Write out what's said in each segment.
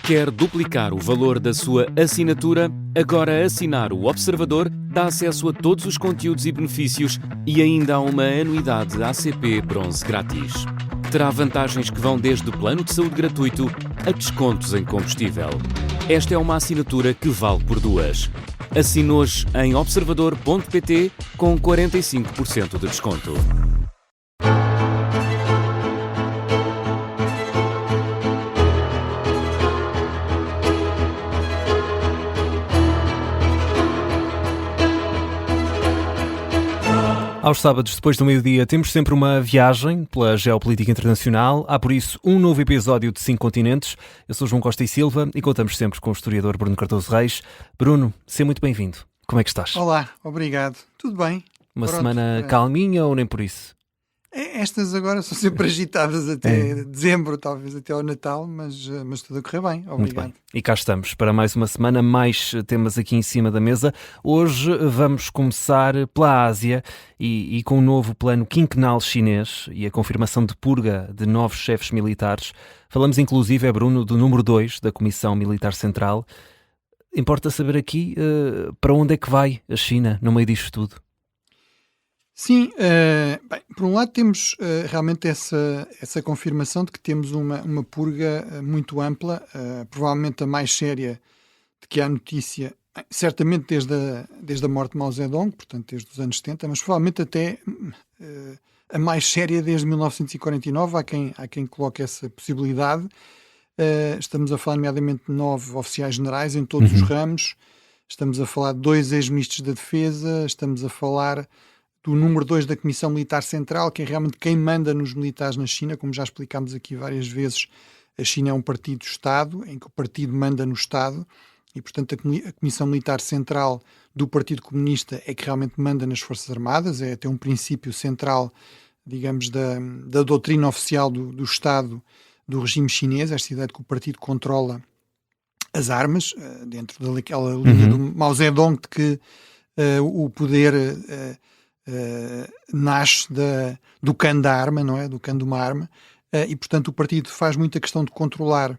Quer duplicar o valor da sua assinatura? Agora assinar o Observador dá acesso a todos os conteúdos e benefícios e ainda há uma anuidade ACP Bronze grátis. Terá vantagens que vão desde plano de saúde gratuito a descontos em combustível. Esta é uma assinatura que vale por duas. Assine hoje em observador.pt com 45% de desconto. Aos sábados, depois do meio-dia, temos sempre uma viagem pela geopolítica internacional. Há, por isso, um novo episódio de 5 continentes. Eu sou João Costa e Silva e contamos sempre com o historiador Bruno Cardoso Reis. Bruno, seja muito bem-vindo. Como é que estás? Olá, obrigado. Tudo bem? Uma semana calminha ou nem por isso? Estas agora são sempre agitadas até dezembro, talvez até ao Natal, mas tudo a correr bem. Obrigado. Muito bem. E cá estamos para mais uma semana, mais temas aqui em cima da mesa. Hoje vamos começar pela Ásia e com o novo plano quinquenal chinês e a confirmação de purga de novos chefes militares. Falamos inclusive, Bruno, do número 2 da Comissão Militar Central. Importa saber aqui para onde é que vai a China no meio disto tudo. Sim, bem, por um lado temos realmente essa confirmação de que temos uma purga muito ampla, provavelmente a mais séria de que há notícia, certamente desde a morte de Mao Zedong, portanto desde os anos 70, mas provavelmente até a mais séria desde 1949, há quem coloque essa possibilidade. Estamos a falar nomeadamente de 9 oficiais generais em todos os ramos, estamos a falar de 2 ex-ministros da Defesa, estamos a falar do número 2 da Comissão Militar Central, que é realmente quem manda nos militares na China. Como já explicámos aqui várias vezes, a China é um partido-Estado, em que o partido manda no Estado, e portanto a Comissão Militar Central do Partido Comunista é que realmente manda nas Forças Armadas, é até um princípio central, digamos, da doutrina oficial do Estado do regime chinês, esta ideia de que o partido controla as armas, dentro daquela linha do Mao Zedong, de que o poder nasce do cano da arma, não é? Do cano de uma arma, e portanto o partido faz muita questão de controlar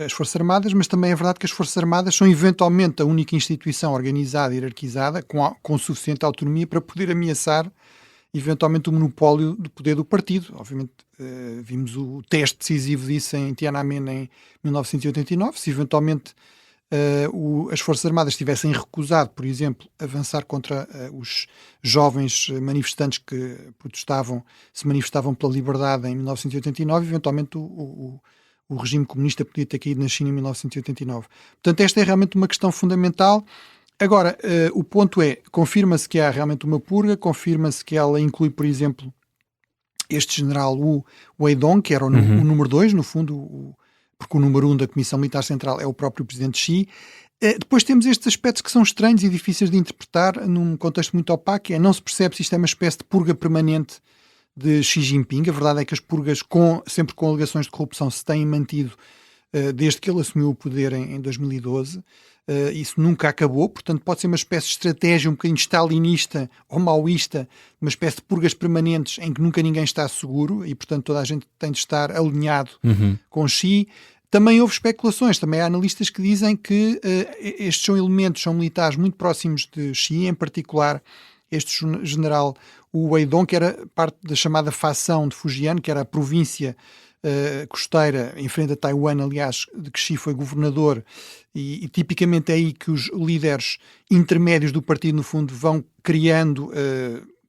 as Forças Armadas, mas também é verdade que as Forças Armadas são eventualmente a única instituição organizada e hierarquizada com suficiente autonomia para poder ameaçar eventualmente o monopólio do poder do partido. Obviamente vimos o teste decisivo disso em Tiananmen em 1989, se eventualmente as Forças Armadas tivessem recusado, por exemplo, avançar contra os jovens manifestantes que se manifestavam pela liberdade em 1989, eventualmente o regime comunista podia ter caído na China em 1989. Portanto, esta é realmente uma questão fundamental. Agora, o ponto é, confirma-se que há realmente uma purga, confirma-se que ela inclui, por exemplo, este general Wu Weidong, que era o número 2, no fundo, porque o número 1 da Comissão Militar Central é o próprio presidente Xi. Depois temos estes aspectos que são estranhos e difíceis de interpretar num contexto muito opaco, não se percebe se isto é uma espécie de purga permanente de Xi Jinping. A verdade é que as purgas, sempre com alegações de corrupção, se têm mantido desde que ele assumiu o poder em 2012. Isso nunca acabou, portanto pode ser uma espécie de estratégia um bocadinho stalinista ou maoísta, uma espécie de purgas permanentes em que nunca ninguém está seguro e portanto toda a gente tem de estar alinhado com Xi. Também houve especulações, também há analistas que dizem que estes são militares muito próximos de Xi, em particular este general Wu Weidong, que era parte da chamada facção de Fujian, que era a província costeira em frente a Taiwan, aliás, de que Xi foi governador, e tipicamente é aí que os líderes intermédios do partido, no fundo, vão criando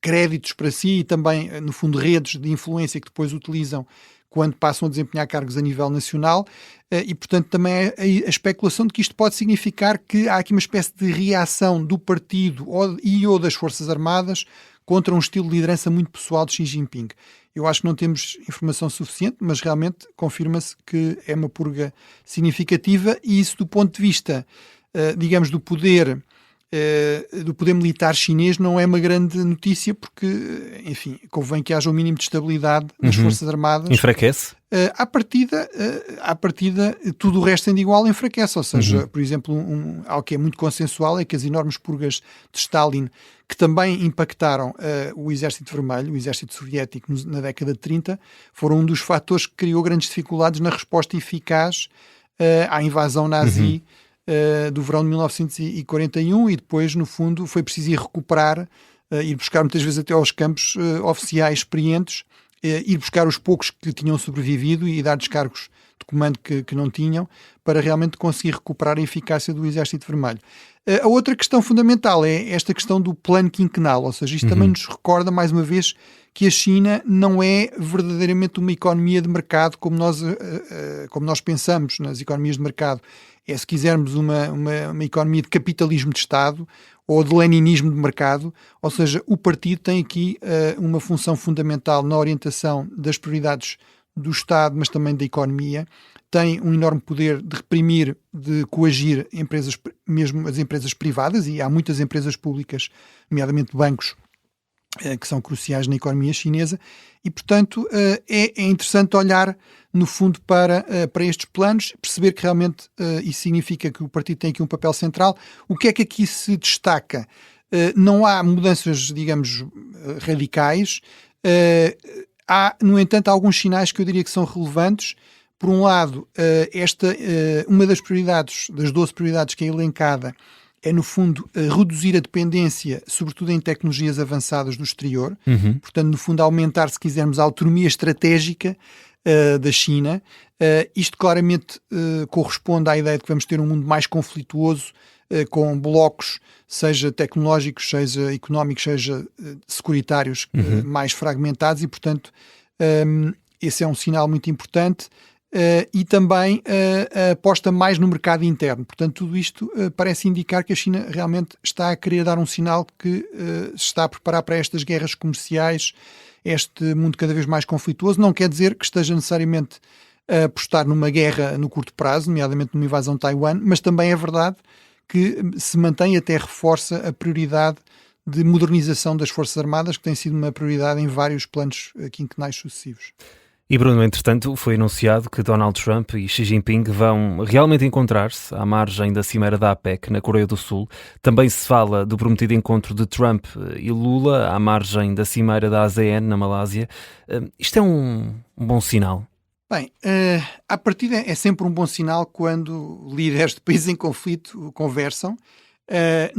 créditos para si e também, no fundo, redes de influência que depois utilizam quando passam a desempenhar cargos a nível nacional, e portanto também é a especulação de que isto pode significar que há aqui uma espécie de reação do partido ou das Forças Armadas contra um estilo de liderança muito pessoal de Xi Jinping. Eu acho que não temos informação suficiente, mas realmente confirma-se que é uma purga significativa e isso do ponto de vista, digamos, do poder militar chinês não é uma grande notícia porque, enfim, convém que haja um mínimo de estabilidade nas Forças Armadas. Enfraquece? À partida, tudo o resto sendo igual enfraquece. Ou seja, por exemplo, algo que é muito consensual é que as enormes purgas de Stalin, que também impactaram o Exército Vermelho, o Exército Soviético, na década de 30, foram um dos fatores que criou grandes dificuldades na resposta eficaz à invasão nazi do verão de 1941 e depois, no fundo, foi preciso ir recuperar, ir buscar muitas vezes até aos campos oficiais experientes, ir buscar os poucos que tinham sobrevivido e dar descargos de comando que não tinham, para realmente conseguir recuperar a eficácia do Exército Vermelho. A outra questão fundamental é esta questão do plano quinquenal, ou seja, isto também nos recorda, mais uma vez, que a China não é verdadeiramente uma economia de mercado como nós pensamos nas economias de mercado. É, se quisermos, uma economia de capitalismo de Estado ou de leninismo de mercado, ou seja, o partido tem aqui uma função fundamental na orientação das prioridades do Estado, mas também da economia. Tem um enorme poder de reprimir, de coagir empresas, mesmo as empresas privadas, e há muitas empresas públicas, nomeadamente bancos, que são cruciais na economia chinesa, e, portanto, é interessante olhar, no fundo, para estes planos, perceber que realmente isso significa que o partido tem aqui um papel central. O que é que aqui se destaca? Não há mudanças, digamos, radicais. Há, no entanto, alguns sinais que eu diria que são relevantes. Por um lado, uma das prioridades, das 12 prioridades que é elencada, é, no fundo, reduzir a dependência, sobretudo em tecnologias avançadas do exterior. Portanto, no fundo, aumentar, se quisermos, a autonomia estratégica da China. Isto claramente corresponde à ideia de que vamos ter um mundo mais conflituoso, com blocos, seja tecnológicos, seja económicos, seja securitários, mais fragmentados, e, portanto, esse é um sinal muito importante. E também a aposta mais no mercado interno. Portanto, tudo isto parece indicar que a China realmente está a querer dar um sinal que se está a preparar para estas guerras comerciais, este mundo cada vez mais conflituoso. Não quer dizer que esteja necessariamente a apostar numa guerra no curto prazo, nomeadamente numa invasão de Taiwan, mas também é verdade que se mantém e até reforça a prioridade de modernização das Forças Armadas, que tem sido uma prioridade em vários planos quinquenais sucessivos. E, Bruno, entretanto, foi anunciado que Donald Trump e Xi Jinping vão realmente encontrar-se à margem da cimeira da APEC, na Coreia do Sul. Também se fala do prometido encontro de Trump e Lula à margem da cimeira da ASEAN, na Malásia. Isto é um bom sinal? Bem, à partida é sempre um bom sinal quando líderes de países em conflito conversam.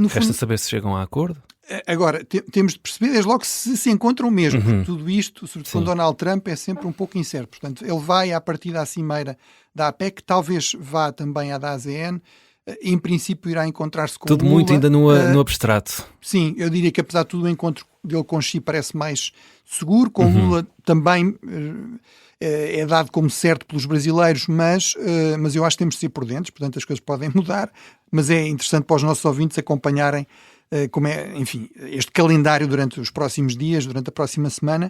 Resta saber se chegam a acordo? Agora, temos de perceber desde logo se encontram mesmo, porque tudo isto, sobretudo com Donald Trump, é sempre um pouco incerto. Portanto, ele vai à partida à cimeira da APEC, talvez vá também à da ASEAN, em princípio irá encontrar-se com tudo Lula. Muito ainda no abstrato. Sim, eu diria que apesar de tudo o encontro dele com Xi parece mais seguro, com Lula também é dado como certo pelos brasileiros, mas eu acho que temos de ser prudentes, portanto as coisas podem mudar, mas é interessante para os nossos ouvintes acompanharem como é, enfim, este calendário durante os próximos dias, durante a próxima semana,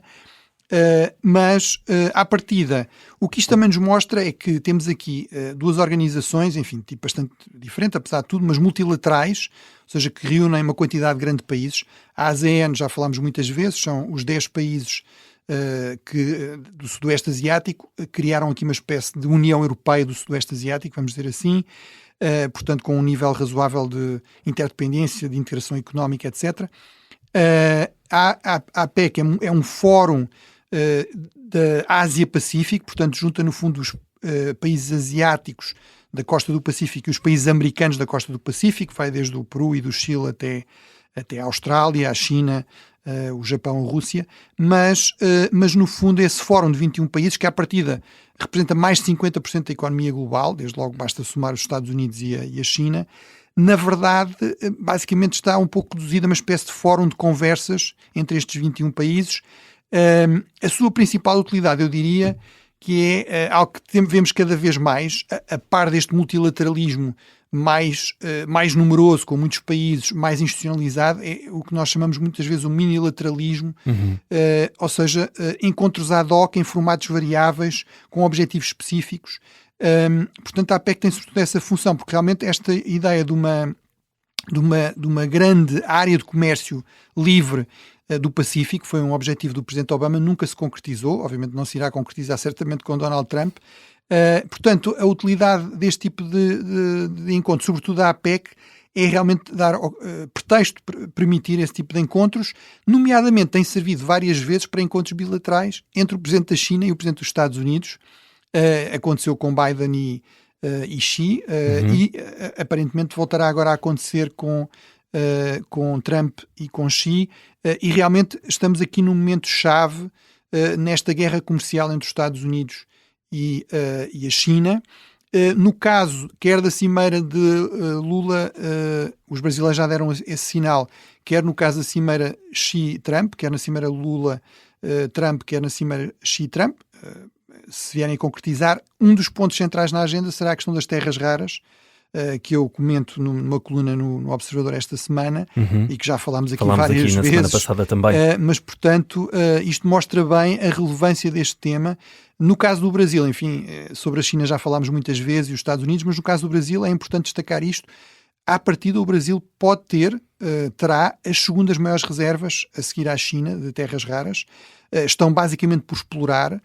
mas à partida, o que isto também nos mostra é que temos aqui duas organizações, enfim, tipo bastante diferente, apesar de tudo, mas multilaterais, ou seja, que reúnem uma quantidade grande de países. A ASEAN, já falámos muitas vezes, são os 10 países do Sudoeste Asiático, criaram aqui uma espécie de União Europeia do Sudoeste Asiático, vamos dizer assim. Portanto, com um nível razoável de interdependência, de integração económica, etc. A APEC é um fórum da Ásia-Pacífico, portanto, junta, no fundo, os países asiáticos da costa do Pacífico e os países americanos da costa do Pacífico, vai desde o Peru e do Chile até a Austrália, a China, o Japão, a Rússia, mas no fundo esse fórum de 21 países, que à partida representa mais de 50% da economia global, desde logo basta somar os Estados Unidos e a China, na verdade, basicamente está um pouco reduzida a uma espécie de fórum de conversas entre estes 21 países. A sua principal utilidade, eu diria, que é algo que vemos cada vez mais, a par deste multilateralismo mais numeroso, com muitos países, mais institucionalizado, é o que nós chamamos muitas vezes o minilateralismo, ou seja, encontros ad hoc em formatos variáveis, com objetivos específicos. Portanto, a APEC tem sobretudo essa função, porque realmente esta ideia de uma grande área de comércio livre do Pacífico foi um objetivo do Presidente Obama, nunca se concretizou, obviamente não se irá concretizar certamente com Donald Trump. Portanto, a utilidade deste tipo de encontro, sobretudo da APEC, é realmente dar pretexto para permitir esse tipo de encontros, nomeadamente tem servido várias vezes para encontros bilaterais entre o Presidente da China e o Presidente dos Estados Unidos. Aconteceu com Biden e Xi, e aparentemente voltará agora a acontecer com Trump e com Xi, e realmente estamos aqui num momento-chave nesta guerra comercial entre os Estados Unidos e a China. No caso, quer da cimeira de Lula, os brasileiros já deram esse sinal, quer no caso da cimeira Xi-Trump, quer na cimeira Lula-Trump, quer na cimeira Xi-Trump, se vierem a concretizar, um dos pontos centrais na agenda será a questão das terras raras, que eu comento numa coluna no Observador esta semana, e que já falámos aqui várias vezes. Na semana passada também. Mas, portanto, isto mostra bem a relevância deste tema. No caso do Brasil, enfim, sobre a China já falámos muitas vezes e os Estados Unidos, mas no caso do Brasil é importante destacar isto. À partida, o Brasil pode terá as segundas maiores reservas a seguir à China de terras raras. Estão basicamente por explorar,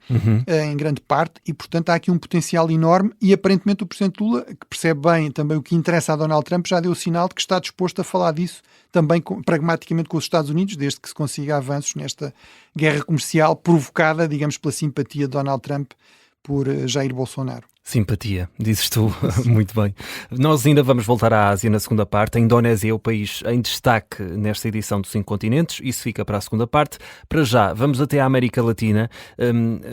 em grande parte, e portanto há aqui um potencial enorme, e aparentemente o Presidente Lula, que percebe bem também o que interessa a Donald Trump, já deu o sinal de que está disposto a falar disso também pragmaticamente com os Estados Unidos, desde que se consiga avanços nesta guerra comercial provocada, digamos, pela simpatia de Donald Trump por Jair Bolsonaro. Simpatia, dizes tu muito bem. Nós ainda vamos voltar à Ásia na segunda parte. A Indonésia é o país em destaque nesta edição dos 5 continentes. Isso fica para a segunda parte. Para já, vamos até à América Latina.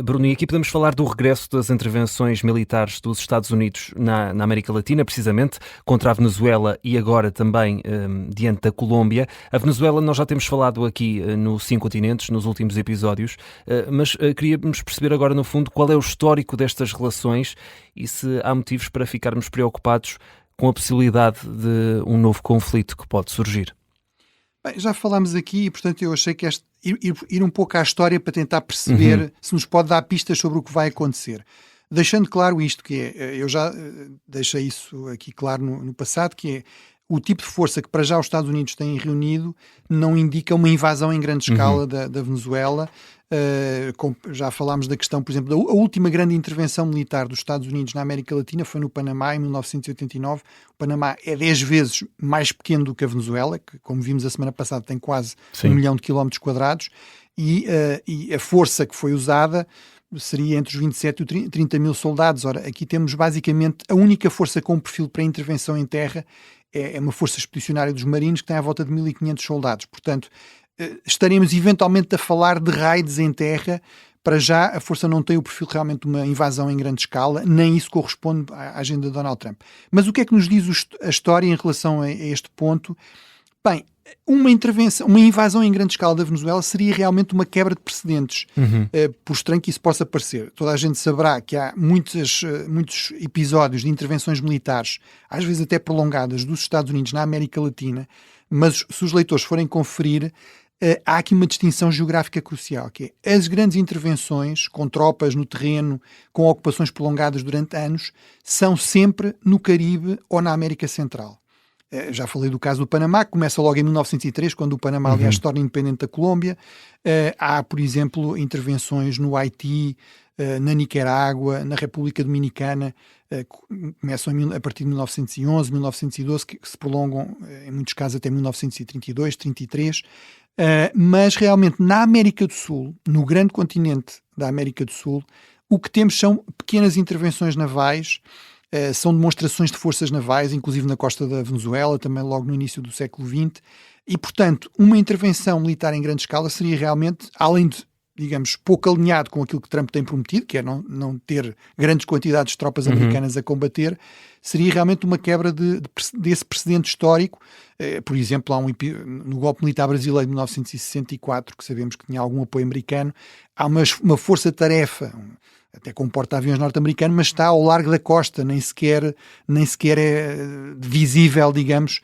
Bruno, e aqui podemos falar do regresso das intervenções militares dos Estados Unidos na América Latina, precisamente contra a Venezuela e agora também diante da Colômbia. A Venezuela nós já temos falado aqui nos 5 continentes, nos últimos episódios, mas queríamos perceber agora, no fundo, qual é o histórico destas relações e se há motivos para ficarmos preocupados com a possibilidade de um novo conflito que pode surgir. Bem, já falámos aqui e, portanto, eu achei que ir um pouco à história para tentar perceber se nos pode dar pistas sobre o que vai acontecer. Deixando claro isto, que é, eu já deixei isso aqui claro no passado, que é o tipo de força que para já os Estados Unidos têm reunido não indica uma invasão em grande escala da Venezuela. Já falámos da questão, por exemplo, a última grande intervenção militar dos Estados Unidos na América Latina foi no Panamá, em 1989. O Panamá é 10 vezes mais pequeno do que a Venezuela, que, como vimos a semana passada, tem quase 1 milhão de quilómetros quadrados, e a força que foi usada seria entre os 27 e 30 mil soldados. Ora, aqui temos basicamente a única força com perfil para intervenção em terra, é uma força expedicionária dos Marines que tem à volta de 1.500 soldados. Portanto, estaremos eventualmente a falar de raids em terra. Para já, a força não tem o perfil realmente de uma invasão em grande escala, nem isso corresponde à agenda de Donald Trump. Mas o que é que nos diz a história em relação a este ponto? Bem, uma invasão em grande escala da Venezuela seria realmente uma quebra de precedentes, por estranho que isso possa parecer. Toda a gente saberá que há muitos episódios de intervenções militares, às vezes até prolongadas, dos Estados Unidos na América Latina, mas se os leitores forem conferir, há aqui uma distinção geográfica crucial, que é as grandes intervenções com tropas no terreno, com ocupações prolongadas durante anos, são sempre no Caribe ou na América Central. Já falei do caso do Panamá, que começa logo em 1903, quando o Panamá, aliás, se torna independente da Colômbia. Há, por exemplo, intervenções no Haiti, na Nicarágua, na República Dominicana, começam a partir de 1911, 1912, que se prolongam, em muitos casos, até 1932, 33. Mas, realmente, na América do Sul, no grande continente da América do Sul, o que temos são pequenas intervenções navais. São demonstrações de forças navais, inclusive na costa da Venezuela, também logo no início do século XX, e, portanto, uma intervenção militar em grande escala seria realmente, além de, digamos, pouco alinhado com aquilo que Trump tem prometido, que é não ter grandes quantidades de tropas americanas a combater, seria realmente uma quebra desse precedente histórico. Por exemplo, no golpe militar brasileiro de 1964, que sabemos que tinha algum apoio americano, há uma força-tarefa, até com um porta-aviões norte-americano, mas está ao largo da costa, nem sequer é visível, digamos.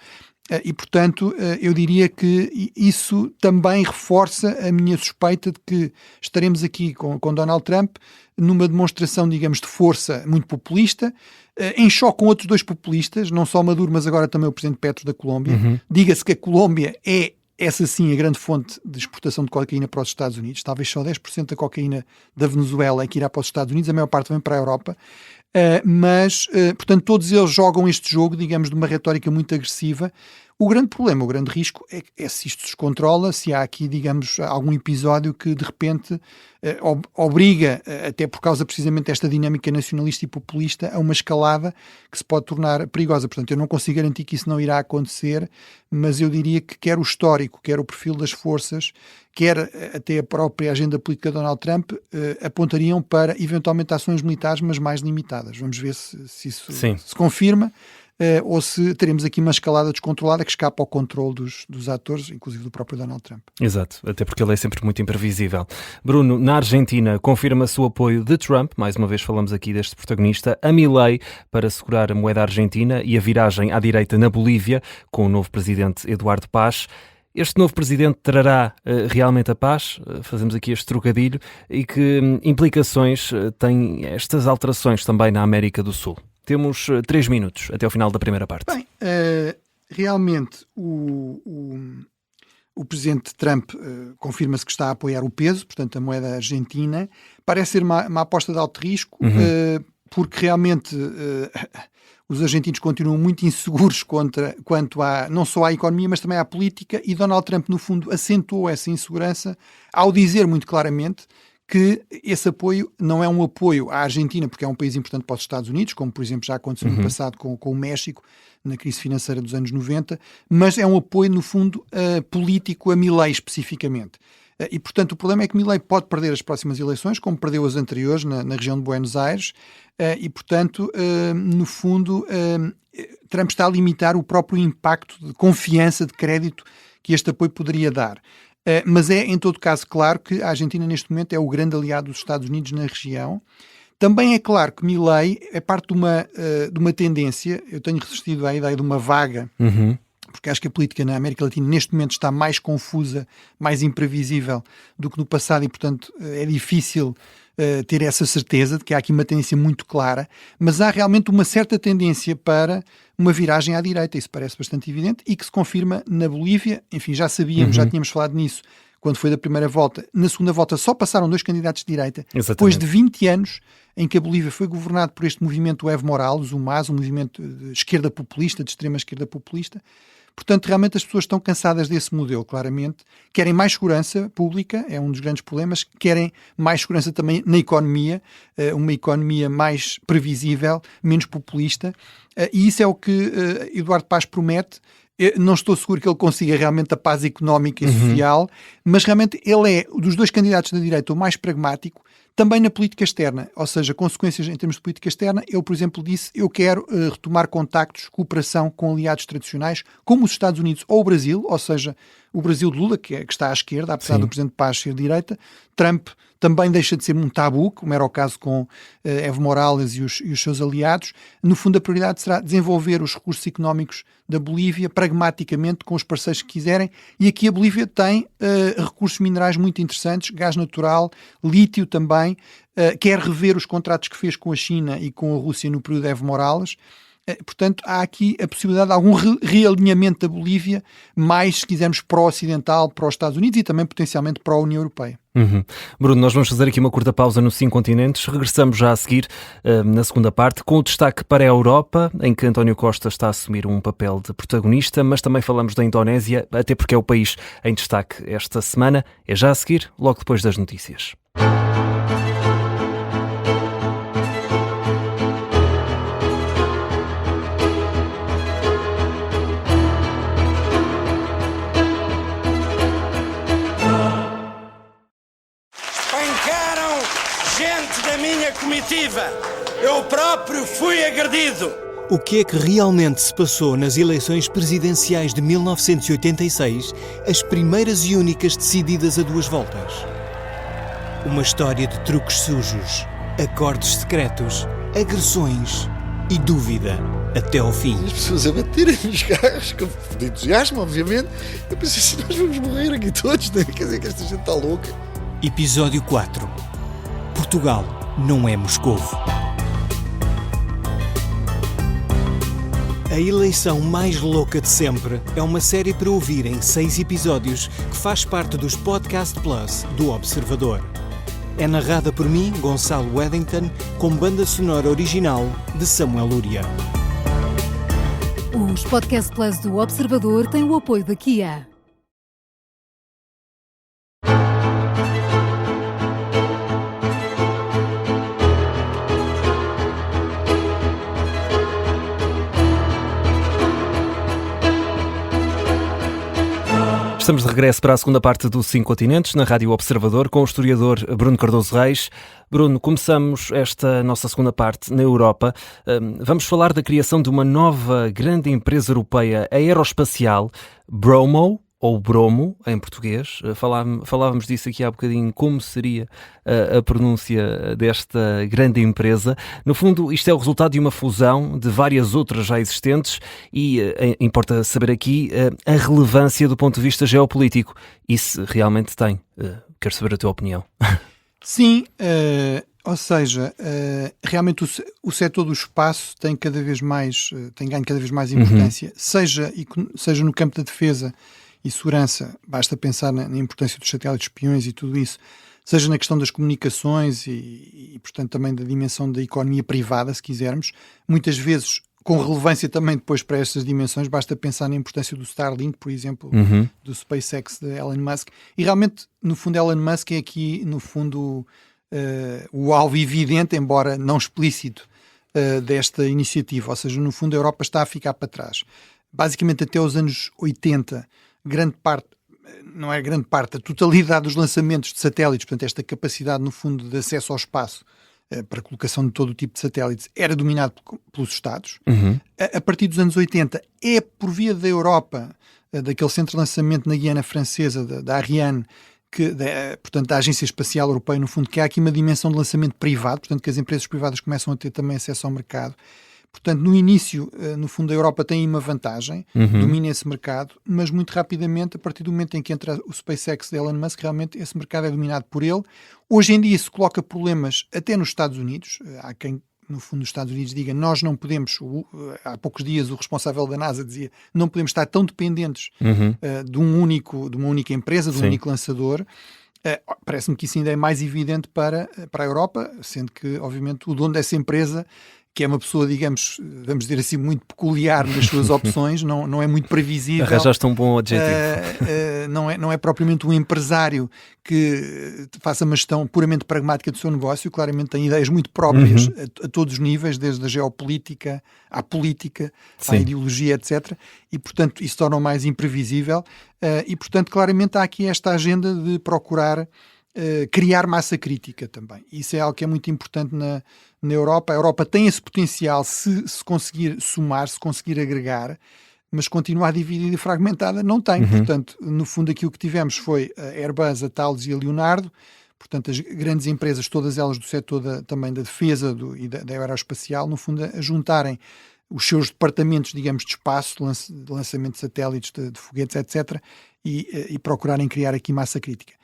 E, portanto, eu diria que isso também reforça a minha suspeita de que estaremos aqui com Donald Trump numa demonstração, digamos, de força muito populista, em choque com outros dois populistas, não só Maduro, mas agora também o presidente Petro da Colômbia. Diga-se que a Colômbia é, essa sim, a grande fonte de exportação de cocaína para os Estados Unidos. Talvez só 10% da cocaína da Venezuela é que irá para os Estados Unidos, a maior parte vem para a Europa. Portanto, todos eles jogam este jogo, digamos, de uma retórica muito agressiva. O grande problema, o grande risco é se isto se descontrola, se há aqui, digamos, algum episódio que de repente obriga, até por causa precisamente desta dinâmica nacionalista e populista, a uma escalada que se pode tornar perigosa. Portanto, eu não consigo garantir que isso não irá acontecer, mas eu diria que quer o histórico, quer o perfil das forças, quer até a própria agenda política de Donald Trump apontariam para, eventualmente, ações militares, mas mais limitadas. Vamos ver se isso se confirma. Ou se teremos aqui uma escalada descontrolada que escapa ao controle dos atores, inclusive do próprio Donald Trump. Exato, até porque ele é sempre muito imprevisível. Bruno, na Argentina confirma-se o apoio de Trump, mais uma vez falamos aqui deste protagonista, a Milei para segurar a moeda argentina e a viragem à direita na Bolívia, com o novo presidente Eduardo Paz. Este novo presidente trará realmente a paz? Fazemos aqui este trocadilho. E que implicações têm estas alterações também na América do Sul? Temos 3 minutos até ao final da primeira parte. Bem, realmente o presidente Trump confirma-se que está a apoiar o peso, portanto a moeda argentina. Parece ser uma aposta de alto risco, porque realmente os argentinos continuam muito inseguros quanto não só à economia, mas também à política, e Donald Trump, no fundo, acentuou essa insegurança ao dizer muito claramente que esse apoio não é um apoio à Argentina, porque é um país importante para os Estados Unidos, como por exemplo já aconteceu no passado com o México, na crise financeira dos anos 90, mas é um apoio, no fundo, político a Milei especificamente. E, portanto, o problema é que Milei pode perder as próximas eleições, como perdeu as anteriores na região de Buenos Aires, e, portanto, no fundo, Trump está a limitar o próprio impacto de confiança, de crédito que este apoio poderia dar. Mas é, em todo caso, claro que a Argentina neste momento é o grande aliado dos Estados Unidos na região. Também é claro que Milei é parte de uma tendência, eu tenho resistido à ideia de uma vaga, porque acho que a política na América Latina neste momento está mais confusa, mais imprevisível do que no passado e, portanto, é difícil ter essa certeza de que há aqui uma tendência muito clara, mas há realmente uma certa tendência para uma viragem à direita, isso parece bastante evidente, e que se confirma na Bolívia. Enfim, já sabíamos, já tínhamos falado nisso quando foi da primeira volta. Na segunda volta só passaram 2 candidatos de direita, depois de 20 anos em que a Bolívia foi governada por este movimento Evo Morales, o MAS, um movimento de esquerda populista, de extrema esquerda populista. Portanto, realmente as pessoas estão cansadas desse modelo, claramente. Querem mais segurança pública, é um dos grandes problemas. Querem mais segurança também na economia, uma economia mais previsível, menos populista. E isso é o que Eduardo Paz promete. Não estou seguro que ele consiga realmente a paz económica e social, mas realmente ele é, dos 2 candidatos da direita, o mais pragmático, também na política externa, ou seja, consequências em termos de política externa. Ele, por exemplo, disse: eu quero retomar contactos, cooperação com aliados tradicionais, como os Estados Unidos ou o Brasil, ou seja, o Brasil de Lula, que está à esquerda, apesar do presidente Paz ser de direita. Trump também deixa de ser um tabu, como era o caso com Evo Morales e os seus aliados. No fundo, a prioridade será desenvolver os recursos económicos da Bolívia pragmaticamente, com os parceiros que quiserem, e aqui a Bolívia tem recursos minerais muito interessantes, gás natural, lítio também, quer rever os contratos que fez com a China e com a Rússia no período de Evo Morales. Portanto, há aqui a possibilidade de algum realinhamento da Bolívia, mais, se quisermos, pró-ocidental, para os Estados Unidos e também potencialmente para a União Europeia. Bruno, nós vamos fazer aqui uma curta pausa no 5 continentes. Regressamos já a seguir na segunda parte, com o destaque para a Europa, em que António Costa está a assumir um papel de protagonista, mas também falamos da Indonésia, até porque é o país em destaque esta semana. É já a seguir, logo depois das notícias. Comitiva. Eu próprio fui agredido. O que é que realmente se passou nas eleições presidenciais de 1986, as primeiras e únicas decididas a 2 voltas? Uma história de truques sujos, acordos secretos, agressões e dúvida até ao fim. As pessoas a baterem nos carros, de entusiasmo, obviamente. Eu pensei assim, nós vamos morrer aqui todos, não é? Quer dizer que esta gente está louca. Episódio 4. Portugal não é Moscovo. A eleição mais louca de sempre é uma série para ouvir em 6 episódios que faz parte dos Podcast Plus do Observador. É narrada por mim, Gonçalo Weddington, com banda sonora original de Samuel Lúria. Os Podcast Plus do Observador têm o apoio da Kia. Estamos de regresso para a segunda parte do 5 Continentes, na Rádio Observador, com o historiador Bruno Cardoso Reis. Bruno, começamos esta nossa segunda parte na Europa. Vamos falar da criação de uma nova grande empresa europeia aeroespacial, Bromo, ou Bromo, em português. Falávamos disso aqui há bocadinho, como seria a pronúncia desta grande empresa. No fundo, isto é o resultado de uma fusão de várias outras já existentes e importa saber aqui a relevância do ponto de vista geopolítico. Isso realmente tem. Quero saber a tua opinião. Sim, ou seja, realmente o setor do espaço tem ganho cada vez mais importância, seja no campo da defesa e segurança, basta pensar na importância dos satélites espiões e tudo isso, seja na questão das comunicações e portanto também da dimensão da economia privada, se quisermos, muitas vezes com relevância também depois para estas dimensões, basta pensar na importância do Starlink, por exemplo, do SpaceX de Elon Musk, e realmente, no fundo, Elon Musk é aqui, no fundo, o alvo evidente, embora não explícito, desta iniciativa, ou seja, no fundo a Europa está a ficar para trás. Basicamente até os anos 80, a totalidade dos lançamentos de satélites, portanto esta capacidade no fundo de acesso ao espaço para a colocação de todo o tipo de satélites era dominado pelos Estados. A partir dos anos 80 é por via da Europa, daquele centro de lançamento na Guiana Francesa, da Ariane, portanto da Agência Espacial Europeia, no fundo, que há aqui uma dimensão de lançamento privado, portanto que as empresas privadas começam a ter também acesso ao mercado. Portanto, no início, no fundo, a Europa tem uma vantagem, domina esse mercado, mas muito rapidamente, a partir do momento em que entra o SpaceX de Elon Musk, realmente esse mercado é dominado por ele. Hoje em dia isso coloca problemas até nos Estados Unidos. Há quem, no fundo, nos Estados Unidos diga, nós não podemos, há poucos dias o responsável da NASA dizia, não podemos estar tão dependentes de uma única empresa, de um único lançador. Parece-me que isso ainda é mais evidente para a Europa, sendo que, obviamente, o dono dessa empresa, que é uma pessoa, digamos, vamos dizer assim, muito peculiar nas suas opções, não é muito previsível. Arranjaste um bom adjetivo. Não é propriamente um empresário que faça uma gestão puramente pragmática do seu negócio, claramente tem ideias muito próprias a todos os níveis, desde a geopolítica à política, à ideologia, etc. E, portanto, isso torna-o mais imprevisível e, portanto, claramente há aqui esta agenda de procurar criar massa crítica também. Isso é algo que é muito importante na Europa. A Europa tem esse potencial se conseguir somar, se conseguir agregar, mas continuar dividida e fragmentada não tem. Portanto, no fundo aquilo que tivemos foi a Airbus, a Thales e a Leonardo, portanto as grandes empresas, todas elas do setor também da defesa e da aeroespacial, no fundo a juntarem os seus departamentos, digamos, de espaço, de lançamento de satélites, de foguetes, etc., e procurarem criar aqui massa crítica.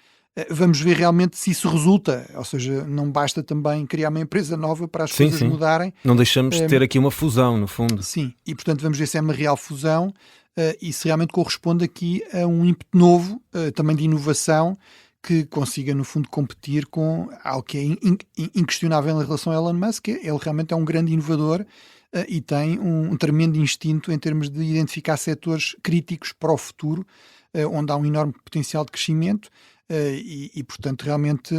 Vamos ver realmente se isso resulta, ou seja, não basta também criar uma empresa nova para as coisas mudarem. Não deixamos de ter aqui uma fusão, no fundo. Sim, e portanto vamos ver se é uma real fusão e se realmente corresponde aqui a um ímpeto novo, também de inovação, que consiga no fundo competir com algo que é inquestionável em relação a Elon Musk. Ele realmente é um grande inovador e tem um tremendo instinto em termos de identificar setores críticos para o futuro, onde há um enorme potencial de crescimento. E portanto realmente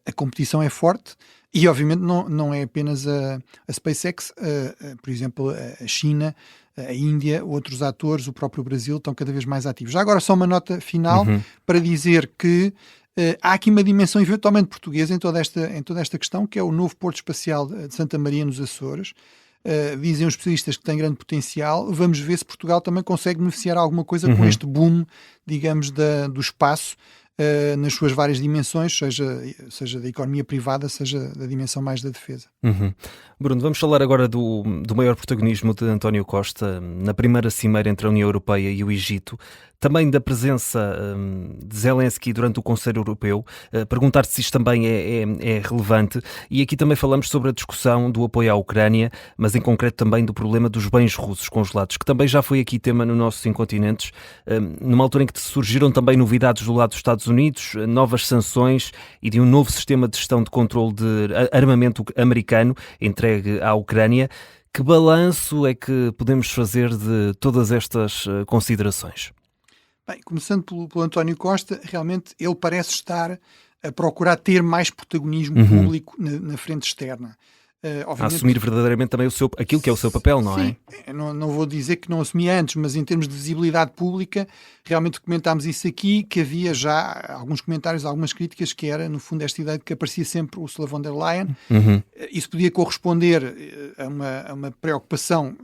a competição é forte e obviamente não é apenas a SpaceX, por exemplo a China, a Índia, outros atores, o próprio Brasil estão cada vez mais ativos. Já agora só uma nota final para dizer que há aqui uma dimensão eventualmente portuguesa em toda esta questão, que é o novo Porto Espacial de Santa Maria nos Açores. Dizem os especialistas que tem grande potencial. Vamos ver se Portugal também consegue beneficiar alguma coisa com este boom, digamos, do espaço, nas suas várias dimensões, seja da economia privada, seja da dimensão mais da defesa. Bruno, vamos falar agora do maior protagonismo de António Costa na primeira cimeira entre a União Europeia e o Egito, também da presença de Zelensky durante o Conselho Europeu, perguntar-te se isto também é relevante, e aqui também falamos sobre a discussão do apoio à Ucrânia, mas em concreto também do problema dos bens russos congelados, que também já foi aqui tema no nosso 5 Continentes, numa altura em que surgiram também novidades do lado dos Estados Unidos, novas sanções e de um novo sistema de gestão de controle de armamento americano entregue à Ucrânia. Que balanço é que podemos fazer de todas estas considerações? Bem, começando pelo António Costa, realmente ele parece estar a procurar ter mais protagonismo público na frente externa. A assumir verdadeiramente também aquilo que é o seu papel, não sim, é? Não vou dizer que não assumia antes, mas em termos de visibilidade pública, realmente comentámos isso aqui, que havia já alguns comentários, algumas críticas, que era, no fundo, esta ideia de que aparecia sempre Ursula von der Leyen. Isso podia corresponder a uma preocupação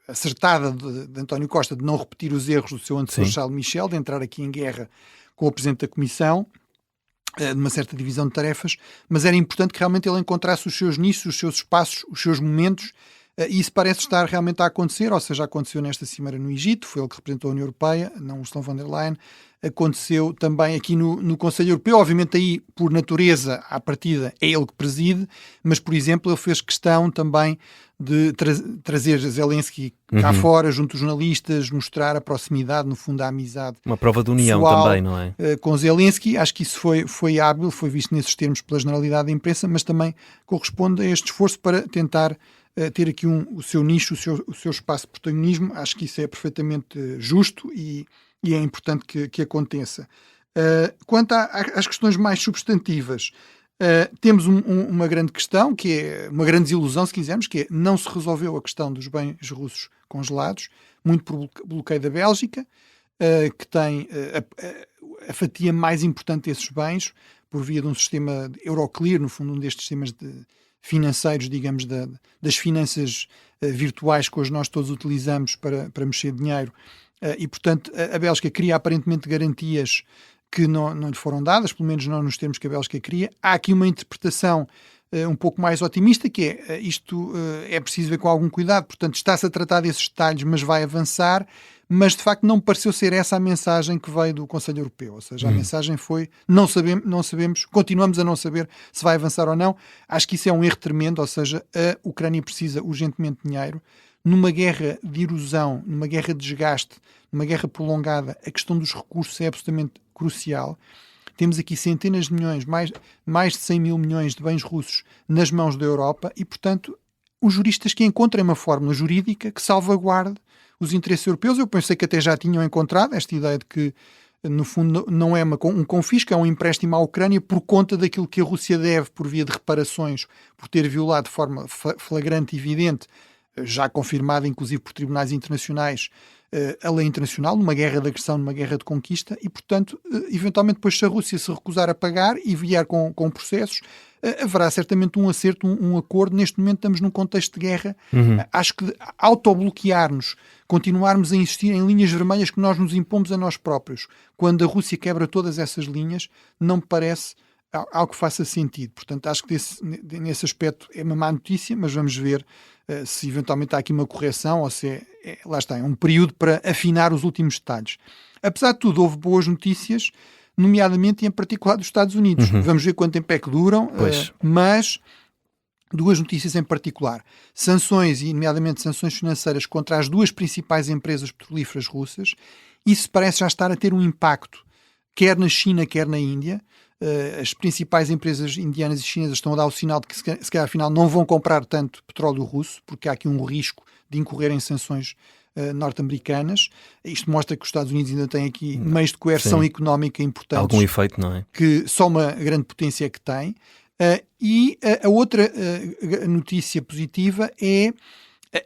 acertada de António Costa de não repetir os erros do seu antecessor Charles Michel, de entrar aqui em guerra com o Presidente da Comissão, de uma certa divisão de tarefas, mas era importante que realmente ele encontrasse os seus nichos, os seus espaços, os seus momentos, e isso parece estar realmente a acontecer, ou seja, aconteceu nesta cimeira no Egito, foi ele que representou a União Europeia, não Ursula von der Leyen, aconteceu também aqui no Conselho Europeu, obviamente aí, por natureza, à partida, é ele que preside, mas, por exemplo, ele fez questão também de trazer Zelensky cá fora, junto aos jornalistas, mostrar a proximidade, no fundo, a amizade. Uma prova de união também, não é? Com Zelensky, acho que isso foi hábil, foi visto nesses termos pela generalidade da imprensa, mas também corresponde a este esforço para tentar ter aqui o seu nicho, o seu espaço de protagonismo. Acho que isso é perfeitamente justo e é importante que aconteça. Quanto às questões mais substantivas, temos uma grande questão, que é uma grande desilusão, se quisermos, que é não se resolveu a questão dos bens russos congelados, muito por bloqueio da Bélgica, que tem a fatia mais importante desses bens, por via de um sistema Euroclear, no fundo um destes sistemas financeiros, digamos, das finanças virtuais que hoje nós todos utilizamos para mexer dinheiro, e portanto a Bélgica queria aparentemente garantias que não lhe foram dadas, pelo menos não nos termos que a Bélgica queria. Há aqui uma interpretação um pouco mais otimista, que é isto é preciso ver com algum cuidado, portanto está-se a tratar desses detalhes, mas vai avançar, mas de facto não me pareceu ser essa a mensagem que veio do Conselho Europeu, ou seja, a mensagem foi não sabemos, continuamos a não saber se vai avançar ou não. Acho que isso é um erro tremendo, ou seja, a Ucrânia precisa urgentemente de dinheiro. Numa guerra de erosão, numa guerra de desgaste, numa guerra prolongada, a questão dos recursos é absolutamente crucial. Temos aqui centenas de milhões, mais de 100 mil milhões de bens russos nas mãos da Europa e, portanto, os juristas que encontrem uma fórmula jurídica que salvaguarde os interesses europeus. Eu pensei que até já tinham encontrado esta ideia de que, no fundo, não é um confisco, é um empréstimo à Ucrânia por conta daquilo que a Rússia deve por via de reparações, por ter violado de forma flagrante e evidente, já confirmada inclusive por tribunais internacionais, a lei internacional, numa guerra de agressão, numa guerra de conquista, e portanto, eventualmente depois se a Rússia se recusar a pagar e vier com processos, haverá certamente um acerto, um acordo. Neste momento estamos num contexto de guerra. Acho que autobloquear-nos, continuarmos a insistir em linhas vermelhas que nós nos impomos a nós próprios, quando a Rússia quebra todas essas linhas, não me parece algo que faça sentido. Portanto, acho que nesse aspecto é uma má notícia, mas vamos ver se eventualmente há aqui uma correção ou se lá está, é um período para afinar os últimos detalhes. Apesar de tudo, houve boas notícias, nomeadamente e em particular dos Estados Unidos. Vamos ver quanto tempo é que duram, mas duas notícias em particular. Sanções, e nomeadamente sanções financeiras contra as duas principais empresas petrolíferas russas. Isso parece já estar a ter um impacto, quer na China, quer na Índia. As principais empresas indianas e chinesas estão a dar o sinal de que se calhar afinal não vão comprar tanto petróleo russo, porque há aqui um risco de incorrer em sanções norte-americanas. Isto mostra que os Estados Unidos ainda têm aqui meios de coerção económica importantes. Algum efeito, não é? Que só uma grande potência é que tem. E a outra notícia positiva é,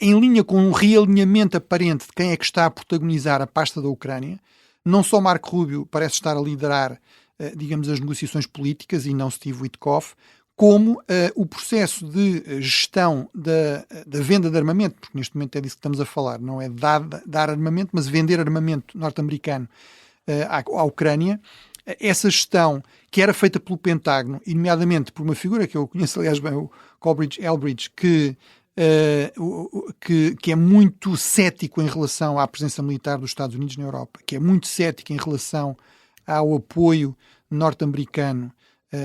em linha com um realinhamento aparente de quem é que está a protagonizar a pasta da Ucrânia, não só Marco Rubio parece estar a liderar digamos, as negociações políticas e não Steve Witkoff, como o processo de gestão da venda de armamento, porque neste momento é disso que estamos a falar, não é dar armamento, mas vender armamento norte-americano à Ucrânia. Essa gestão que era feita pelo Pentágono, e nomeadamente por uma figura que eu conheço, aliás, bem, o Colbridge Elbridge, que é muito cético em relação à presença militar dos Estados Unidos na Europa, que é muito cético em relação ao apoio norte-americano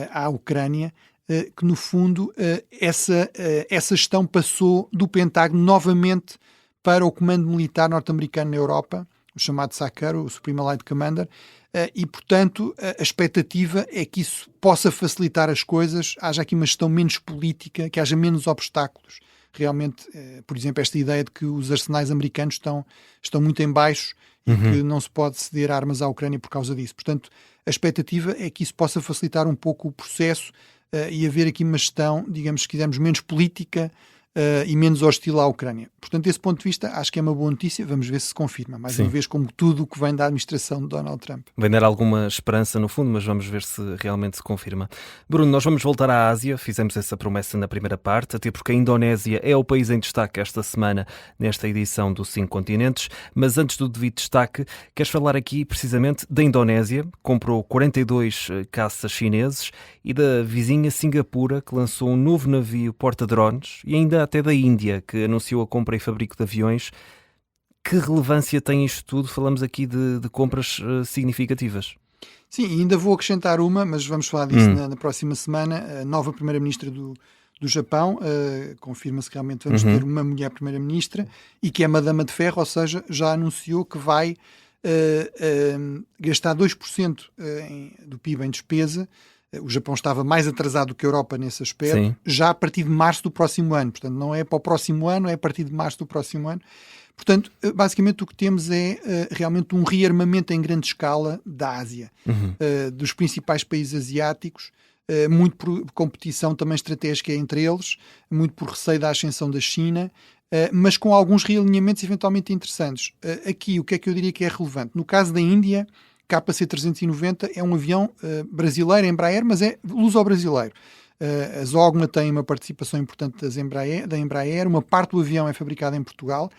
à Ucrânia, que no fundo essa gestão passou do Pentágono novamente para o Comando Militar norte-americano na Europa, o chamado SACEUR, o Supreme Allied Commander, e portanto a expectativa é que isso possa facilitar as coisas, haja aqui uma gestão menos política, que haja menos obstáculos realmente, por exemplo, esta ideia de que os arsenais americanos estão muito em baixo e que não se pode ceder armas à Ucrânia por causa disso. Portanto, a expectativa é que isso possa facilitar um pouco o processo e haver aqui uma gestão, digamos, se quisermos, menos política e menos hostil à Ucrânia. Portanto, desse ponto de vista, acho que é uma boa notícia. Vamos ver se se confirma. Mais uma vez, como tudo o que vem da administração de Donald Trump. Vem dar alguma esperança no fundo, mas vamos ver se realmente se confirma. Bruno, nós vamos voltar à Ásia. Fizemos essa promessa na primeira parte, até porque a Indonésia é o país em destaque esta semana nesta edição do 5 Continentes. Mas antes do devido destaque, queres falar aqui precisamente da Indonésia. Comprou 42 caças chineses e da vizinha Singapura, que lançou um novo navio porta-drones, e ainda até da Índia, que anunciou a compra e fabrico de aviões. Que relevância tem isto tudo? Falamos aqui de compras significativas. Sim, ainda vou acrescentar uma, mas vamos falar disso na próxima semana. A nova Primeira-Ministra do Japão, confirma-se que realmente vamos ter uma mulher Primeira-Ministra e que é uma dama de ferro, ou seja, já anunciou que vai gastar 2% do PIB em despesa. O Japão estava mais atrasado do que a Europa nesse aspecto, Sim. já a partir de março do próximo ano. Portanto, não é para o próximo ano, é a partir de março do próximo ano. Portanto, basicamente o que temos é realmente um rearmamento em grande escala da Ásia, dos principais países asiáticos, muito por competição também estratégica entre eles, muito por receio da ascensão da China, mas com alguns realinhamentos eventualmente interessantes. Aqui, o que é que eu diria que é relevante? No caso da Índia, KC-390 é um avião brasileiro, Embraer, mas é luso-brasileiro. A Zogma tem uma participação importante da Embraer, uma parte do avião é fabricada em Portugal.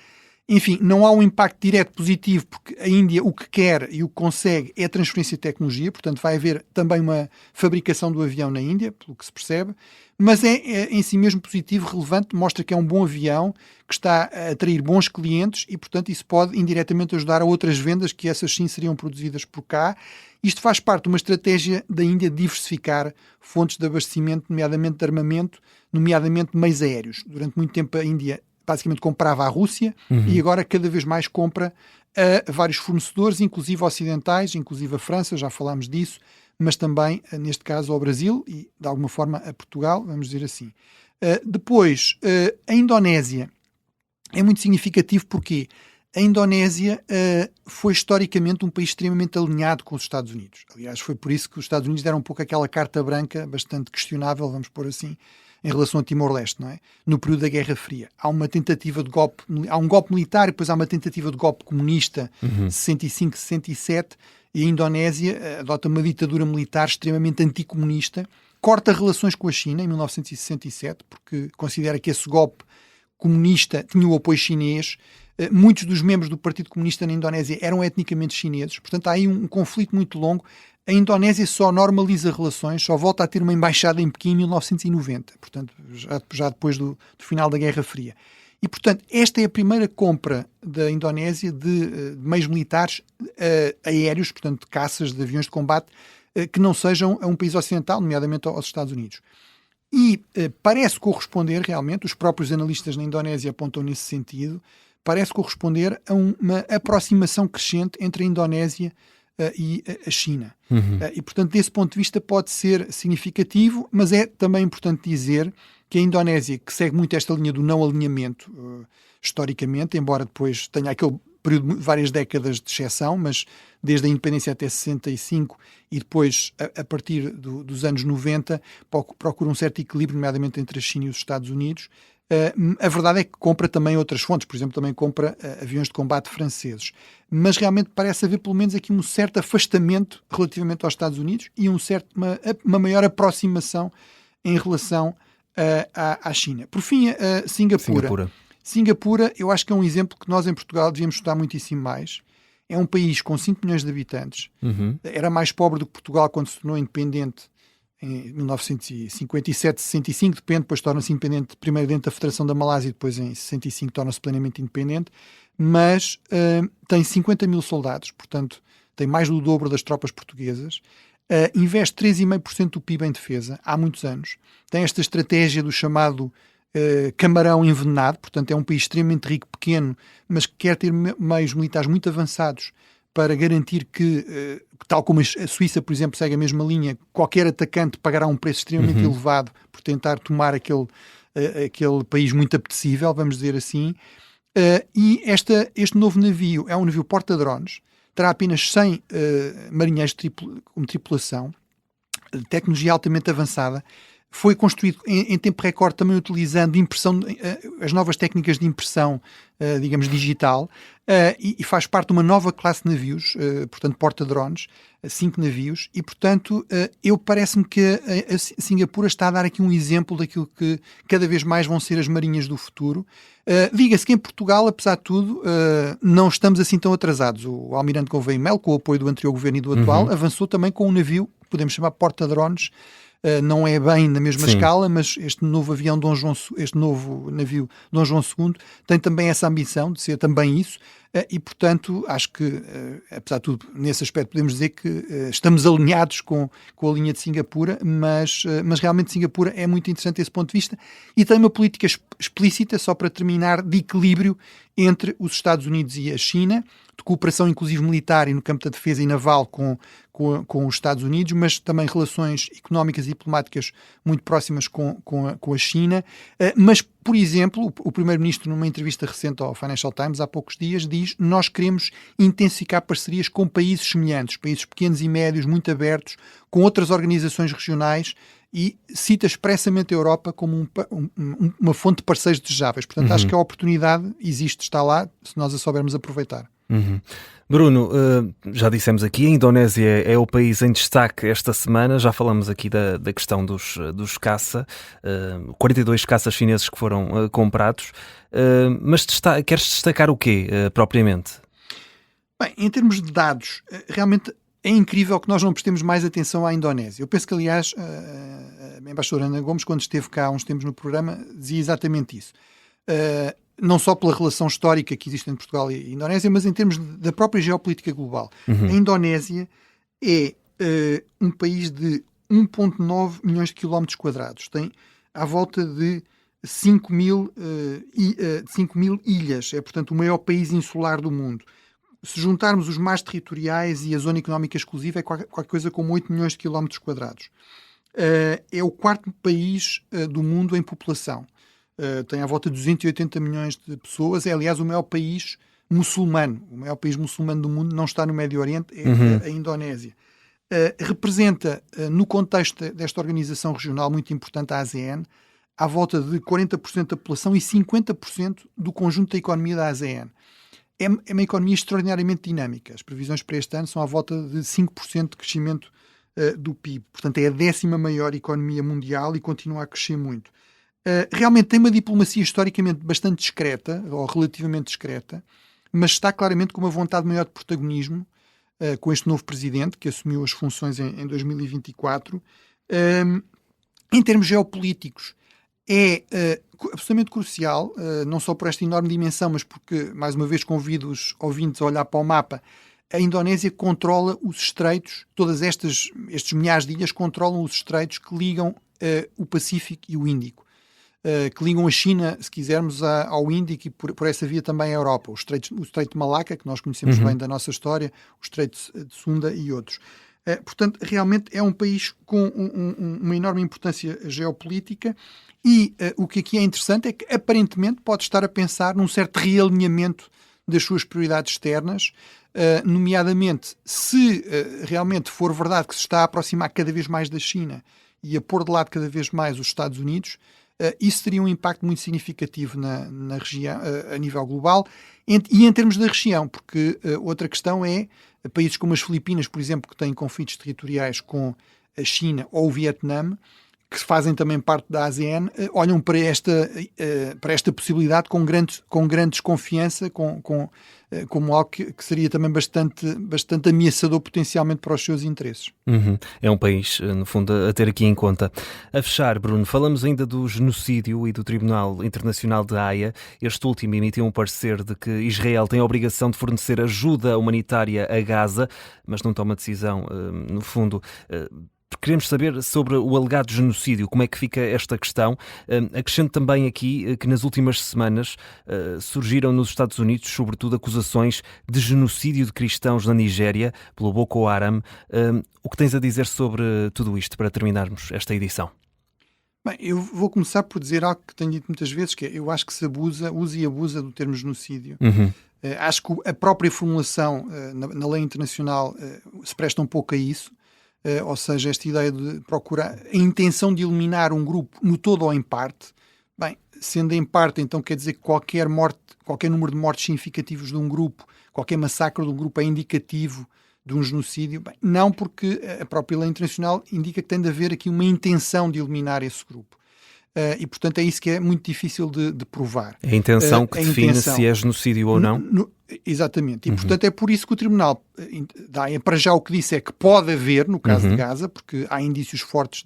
Enfim, não há um impacto direto positivo, porque a Índia o que quer e o que consegue é a transferência de tecnologia, portanto vai haver também uma fabricação do avião na Índia, pelo que se percebe, mas é em si mesmo positivo, relevante, mostra que é um bom avião, que está a atrair bons clientes e, portanto, isso pode indiretamente ajudar a outras vendas que essas sim seriam produzidas por cá. Isto faz parte de uma estratégia da Índia de diversificar fontes de abastecimento, nomeadamente de armamento, nomeadamente meios aéreos. Durante muito tempo a Índia basicamente comprava à Rússia e agora cada vez mais compra a vários fornecedores, inclusive ocidentais, inclusive a França, já falámos disso, mas também, neste caso, ao Brasil e, de alguma forma, a Portugal, vamos dizer assim. Depois, a Indonésia é muito significativo porque a Indonésia foi historicamente um país extremamente alinhado com os Estados Unidos. Aliás, foi por isso que os Estados Unidos deram um pouco aquela carta branca, bastante questionável, vamos pôr assim, em relação a Timor-Leste, não é? No período da Guerra Fria. Há uma tentativa de golpe, há um golpe militar e depois há uma tentativa de golpe comunista, 65, 67, e a Indonésia adota uma ditadura militar extremamente anticomunista, corta relações com a China em 1967, porque considera que esse golpe comunista tinha o apoio chinês. Muitos dos membros do Partido Comunista na Indonésia eram etnicamente chineses, portanto há aí um conflito muito longo. A Indonésia só normaliza relações, só volta a ter uma embaixada em Pequim em 1990, portanto já depois do final da Guerra Fria. E, portanto, esta é a primeira compra da Indonésia de meios militares aéreos, portanto, de caças, de aviões de combate, que não sejam a um país ocidental, nomeadamente aos Estados Unidos. E parece corresponder realmente, os próprios analistas na Indonésia apontam nesse sentido, parece corresponder a uma aproximação crescente entre a Indonésia e a China. E, portanto, desse ponto de vista pode ser significativo, mas é também importante dizer que a Indonésia, que segue muito esta linha do não alinhamento, historicamente, embora depois tenha aquele período de várias décadas de exceção, mas desde a independência até 65 e depois, a partir dos anos 90, procura um certo equilíbrio, nomeadamente entre a China e os Estados Unidos. A verdade é que compra também outras fontes, por exemplo, também compra aviões de combate franceses. Mas realmente parece haver pelo menos aqui um certo afastamento relativamente aos Estados Unidos e uma maior aproximação em relação à China. Por fim, Singapura. Singapura, eu acho que é um exemplo que nós em Portugal devíamos estudar muitíssimo mais. É um país com 5 milhões de habitantes. Era mais pobre do que Portugal quando se tornou independente em 1957, 65, depende, depois torna-se independente primeiro dentro da Federação da Malásia e depois em 65 torna-se plenamente independente, mas tem 50 mil soldados, portanto tem mais do dobro das tropas portuguesas, investe 3,5% do PIB em defesa há muitos anos, tem esta estratégia do chamado camarão envenenado, portanto é um país extremamente rico, pequeno, mas que quer ter meios militares muito avançados para garantir que, tal como a Suíça, por exemplo, segue a mesma linha, qualquer atacante pagará um preço extremamente elevado por tentar tomar aquele país muito apetecível, vamos dizer assim. E este novo navio é um navio porta-drones, terá apenas 100 marinheiros como tripulação, tecnologia altamente avançada. Foi construído em tempo recorde, também utilizando as novas técnicas de impressão, digamos, digital, e faz parte de uma nova classe de navios, portanto, porta-drones, 5 navios, e, portanto, parece-me que a Singapura está a dar aqui um exemplo daquilo que cada vez mais vão ser as marinhas do futuro. Diga-se que em Portugal, apesar de tudo, não estamos assim tão atrasados. O almirante Gouveia e Melo, com o apoio do anterior governo e do atual, avançou também com um navio, podemos chamar porta-drones. Não é bem na mesma escala, mas este novo este novo navio Dom João II tem também essa ambição de ser também isso, e portanto acho que, apesar de tudo, nesse aspecto podemos dizer que estamos alinhados com a linha de Singapura, mas realmente Singapura é muito interessante desse ponto de vista, e tem uma política explícita, só para terminar, de equilíbrio entre os Estados Unidos e a China, de cooperação inclusive militar e no campo da defesa e naval com os Estados Unidos, mas também relações económicas e diplomáticas muito próximas com a China. Mas, por exemplo, o Primeiro-Ministro, numa entrevista recente ao Financial Times, há poucos dias, diz: nós queremos intensificar parcerias com países semelhantes, países pequenos e médios, muito abertos, com outras organizações regionais, e cita expressamente a Europa como uma fonte de parceiros desejáveis. Portanto, acho que a oportunidade existe, está lá, se nós a soubermos aproveitar. Bruno, já dissemos aqui, a Indonésia é o país em destaque esta semana. Já falamos aqui da questão dos caça, 42 caças chineses que foram comprados, mas queres destacar o quê, propriamente? Bem, em termos de dados, realmente é incrível que nós não prestemos mais atenção à Indonésia. Eu penso que, aliás, a embaixadora Ana Gomes, quando esteve cá há uns tempos no programa, dizia exatamente isso. Não só pela relação histórica que existe entre Portugal e Indonésia, mas em termos da própria geopolítica global. A Indonésia é um país de 1,9 milhões de quilómetros quadrados. Tem à volta de 5 mil ilhas. É, portanto, o maior país insular do mundo. Se juntarmos os mares territoriais e a zona económica exclusiva, é qualquer coisa como 8 milhões de quilómetros quadrados. É o quarto país do mundo em população. Tem à volta de 280 milhões de pessoas. É, aliás, o maior país muçulmano. O maior país muçulmano do mundo não está no Médio Oriente, é a Indonésia. Representa, no contexto desta organização regional muito importante, a ASEAN, à volta de 40% da população e 50% do conjunto da economia da ASEAN. É uma economia extraordinariamente dinâmica. As previsões para este ano são à volta de 5% de crescimento do PIB. Portanto, é a 10ª maior economia mundial e continua a crescer muito. Realmente tem uma diplomacia historicamente bastante discreta, ou relativamente discreta, mas está claramente com uma vontade maior de protagonismo com este novo presidente, que assumiu as funções em 2024. Em termos geopolíticos, é absolutamente crucial, não só por esta enorme dimensão, mas porque, mais uma vez, convido os ouvintes a olhar para o mapa. A Indonésia controla os estreitos, estes milhares de ilhas controlam os estreitos que ligam o Pacífico e o Índico. Que ligam a China, se quisermos, ao Índico e por essa via também à Europa. O Estreito de Malaca, que nós conhecemos bem da nossa história, o Estreito de Sunda e outros. Portanto, realmente é um país com uma enorme importância geopolítica e o que aqui é interessante é que, aparentemente, pode estar a pensar num certo realinhamento das suas prioridades externas, nomeadamente, se realmente for verdade que se está a aproximar cada vez mais da China e a pôr de lado cada vez mais os Estados Unidos, isso teria um impacto muito significativo na região, a nível global e em termos da região, porque outra questão é países como as Filipinas, por exemplo, que têm conflitos territoriais com a China ou o Vietnã, que fazem também parte da ASEAN, olham para esta possibilidade com grande desconfiança, como algo que seria também bastante ameaçador potencialmente para os seus interesses. É um país, no fundo, a ter aqui em conta. A fechar, Bruno, falamos ainda do genocídio e do Tribunal Internacional de Haia. Este último emitiu um parecer de que Israel tem a obrigação de fornecer ajuda humanitária a Gaza, mas não toma decisão, no fundo. Queremos saber sobre o alegado genocídio, como é que fica esta questão. Acrescento também aqui que nas últimas semanas surgiram nos Estados Unidos, sobretudo, acusações de genocídio de cristãos na Nigéria pelo Boko Haram. O que tens a dizer sobre tudo isto para terminarmos esta edição? Bem, eu vou começar por dizer algo que tenho dito muitas vezes, que é, eu acho que se usa e abusa do termo genocídio. Acho que a própria formulação na lei internacional se presta um pouco a isso, ou seja, esta ideia de procurar a intenção de eliminar um grupo no todo ou em parte. Bem, sendo em parte, então quer dizer que qualquer número de mortes significativos de um grupo, qualquer massacre de um grupo é indicativo de um genocídio? Bem, não, porque a própria lei internacional indica que tem de haver aqui uma intenção de eliminar esse grupo. E, portanto, é isso que é muito difícil de provar. É a intenção que define se é genocídio ou não? Exatamente. E, portanto, é por isso que o Tribunal para já o que disse é que pode haver, no caso de Gaza, porque há indícios fortes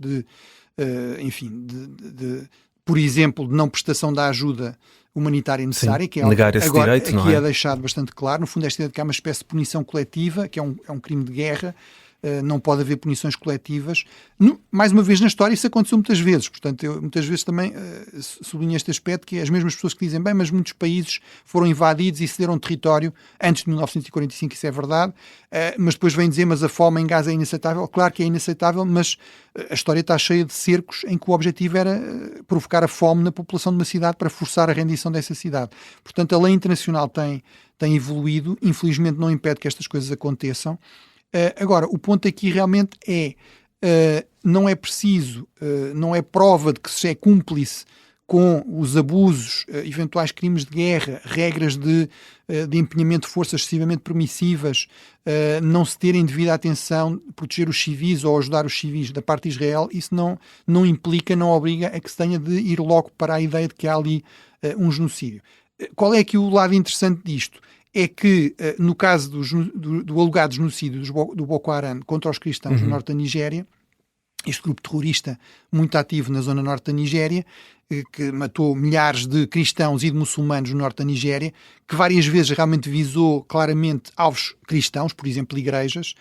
por exemplo, de não prestação da ajuda humanitária necessária, que é negar esse agora direito, aqui não é? É deixado bastante claro. No fundo, esta ideia de que há uma espécie de punição coletiva, que é um crime de guerra. Não pode haver punições coletivas. Mais uma vez na história isso aconteceu muitas vezes, portanto eu muitas vezes também sublinho este aspecto, que é as mesmas pessoas que dizem, bem, mas muitos países foram invadidos e cederam território antes de 1945, isso é verdade, mas depois vêm dizer, mas a fome em Gaza é inaceitável. Claro que é inaceitável, mas a história está cheia de cercos em que o objetivo era provocar a fome na população de uma cidade para forçar a rendição dessa cidade. Portanto, a lei internacional tem evoluído, infelizmente não impede que estas coisas aconteçam. Agora, o ponto aqui realmente não é preciso, não é prova de que se é cúmplice com os abusos, eventuais crimes de guerra, regras de empenhamento de forças excessivamente permissivas, não se terem devida atenção, proteger os civis ou ajudar os civis da parte de Israel. Isso não implica, não obriga a que se tenha de ir logo para a ideia de que há ali um genocídio. Qual é aqui o lado interessante disto? É que, no caso do alegado genocídio do Boko Haram contra os cristãos no norte da Nigéria, este grupo terrorista muito ativo na zona norte da Nigéria, que matou milhares de cristãos e de muçulmanos no norte da Nigéria, que várias vezes realmente visou claramente alvos cristãos, por exemplo, igrejas.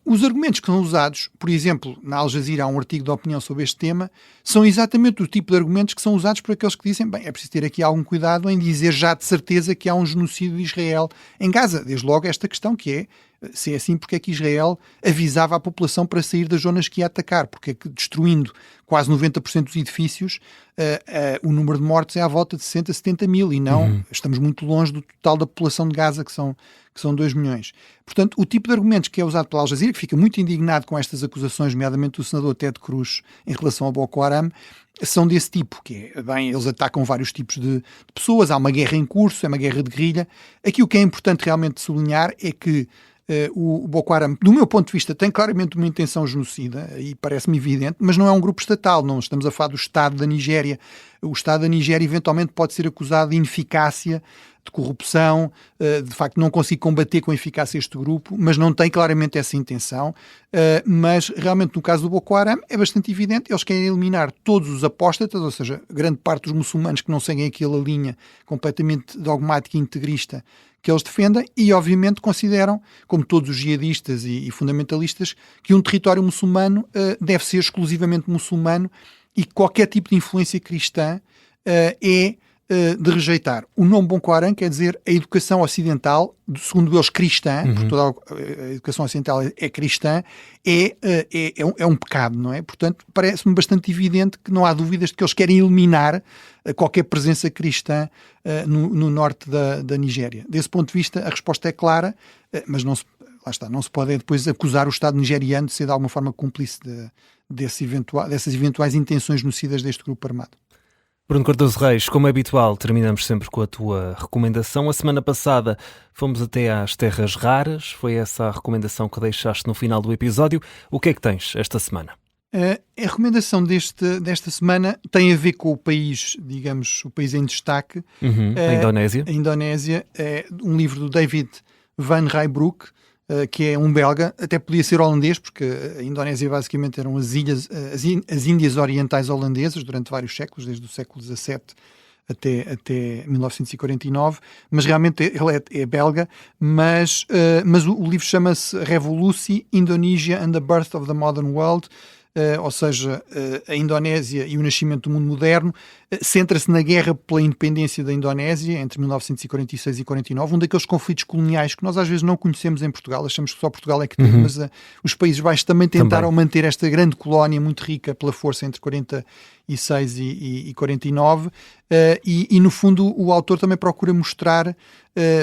Os argumentos que são usados, por exemplo, na Al Jazeera há um artigo de opinião sobre este tema, são exatamente o tipo de argumentos que são usados por aqueles que dizem, bem, é preciso ter aqui algum cuidado em dizer já de certeza que há um genocídio de Israel em Gaza. Desde logo esta questão que é, se é assim, porque é que Israel avisava a população para sair das zonas que ia atacar, porque é que destruindo quase 90% dos edifícios, o número de mortes é à volta de 60, 70 mil e não, estamos muito longe do total da população de Gaza, que são 2 milhões. Portanto, o tipo de argumentos que é usado pela Al Jazeera, que fica muito indignado com estas acusações, nomeadamente do senador Ted Cruz, em relação ao Boko Haram, são desse tipo, que é, bem, eles atacam vários tipos de pessoas, há uma guerra em curso, é uma guerra de guerrilha. Aqui o que é importante realmente sublinhar é que o Boko Haram, do meu ponto de vista, tem claramente uma intenção genocida, e parece-me evidente, mas não é um grupo estatal, não estamos a falar do Estado da Nigéria. O Estado da Nigéria eventualmente pode ser acusado de ineficácia, de corrupção, de facto não consigo combater com eficácia este grupo, mas não tem claramente essa intenção. Mas realmente no caso do Boko Haram é bastante evidente, eles querem eliminar todos os apóstatas, ou seja, grande parte dos muçulmanos que não seguem aquela linha completamente dogmática e integrista que eles defendem, e obviamente consideram, como todos os jihadistas e fundamentalistas, que um território muçulmano deve ser exclusivamente muçulmano e que qualquer tipo de influência cristã é de rejeitar. O nome Boko Haram quer dizer a educação ocidental, segundo eles cristã, porque toda a educação ocidental é cristã, é um pecado, não é? Portanto, parece-me bastante evidente que não há dúvidas de que eles querem eliminar qualquer presença cristã no norte da Nigéria. Desse ponto de vista, a resposta é clara, mas não se pode depois acusar o Estado nigeriano de ser de alguma forma cúmplice dessas eventuais intenções genocidas deste grupo armado. Bruno Cardoso Reis, como é habitual, terminamos sempre com a tua recomendação. A semana passada fomos até às terras raras, foi essa a recomendação que deixaste no final do episódio. O que é que tens esta semana? A recomendação desta semana tem a ver com o país, digamos, o país em destaque. A Indonésia. A Indonésia é um livro do David Van Rijbroek, que é um belga, até podia ser holandês, porque a Indonésia basicamente eram as Índias Orientais holandesas durante vários séculos, desde o século XVII até 1949, mas realmente ele é belga, mas o livro chama-se Revolutie, Indonesia and the Birth of the Modern World, ou seja, a Indonésia e o nascimento do mundo moderno, centra-se na guerra pela independência da Indonésia entre 1946 e 49, um daqueles conflitos coloniais que nós às vezes não conhecemos em Portugal, achamos que só Portugal é que tem, mas os Países Baixos também tentaram manter esta grande colónia muito rica pela força entre 40 46 e 49, e no fundo o autor também procura mostrar,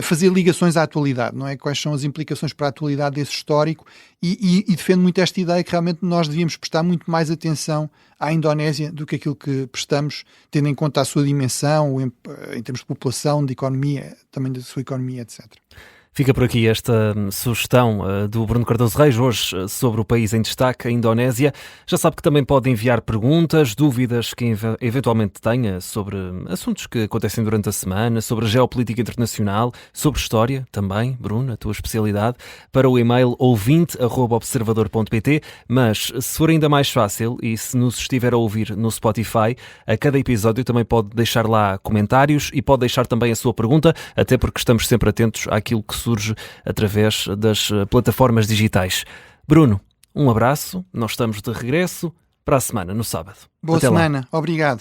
fazer ligações à atualidade, não é? Quais são as implicações para a atualidade desse histórico, e defende muito esta ideia que realmente nós devíamos prestar muito mais atenção à Indonésia do que aquilo que prestamos, tendo em conta a sua dimensão, em termos de população, de economia, também da sua economia, etc. Fica por aqui esta sugestão do Bruno Cardoso Reis, hoje sobre o país em destaque, a Indonésia. Já sabe que também pode enviar perguntas, dúvidas que eventualmente tenha sobre assuntos que acontecem durante a semana, sobre a geopolítica internacional, sobre história também, Bruno, a tua especialidade, para o e-mail ouvinte@observador.pt. Mas se for ainda mais fácil e se nos estiver a ouvir no Spotify, a cada episódio também pode deixar lá comentários e pode deixar também a sua pergunta, até porque estamos sempre atentos àquilo que surge através das plataformas digitais. Bruno, um abraço, nós estamos de regresso para a semana, no sábado. Boa Até semana, lá. obrigado.